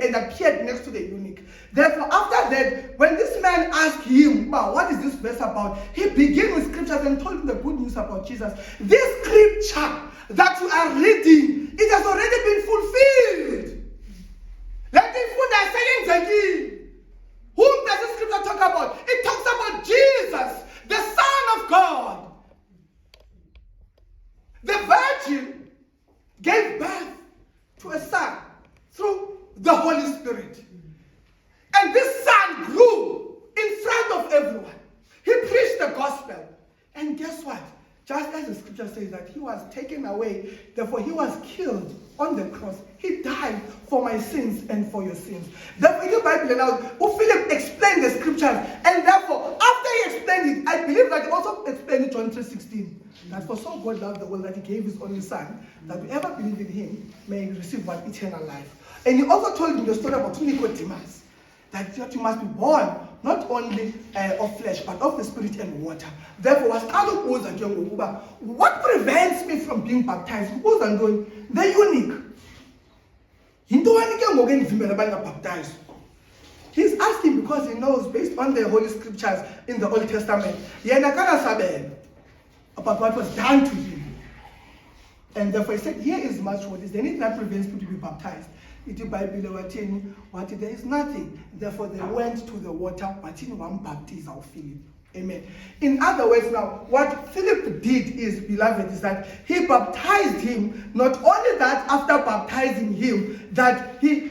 and appeared next to the eunuch. Therefore, after that, when this man asked him, "Wow, what is this verse about?" he began with scriptures and told him the good news about Jesus. This scripture that you are reading, it has already been fulfilled. Whom does the scripture talk about? It talks about Jesus, the Son of God. The Virgin gave birth to a son through the Holy Spirit. And this son grew in front of everyone. He preached the gospel. And guess what? Just as the scripture says that he was taken away, therefore he was killed on the cross. He died for my sins and for your sins. Therefore, in the Bible now, Philip explained the scriptures, and therefore, after he explained it, I believe that he also explained it John 3:16. That for so God loved the world that he gave his only son, that whoever believes in him may receive one eternal life. And he also told him the story about Nicodemus, that you must be born not only of flesh, but of the spirit and water. Therefore, what prevents me from being baptized? The eunuch. He's asking because he knows, based on the Holy Scriptures in the Old Testament, about what was done to him. And therefore he said, here is much what is there anything that prevents people to be baptized. There is nothing. Therefore they went to the water, but in one baptize of Philip. Amen. In other words, now, what Philip did is, beloved, is that he baptized him. Not only that, after baptizing him, that he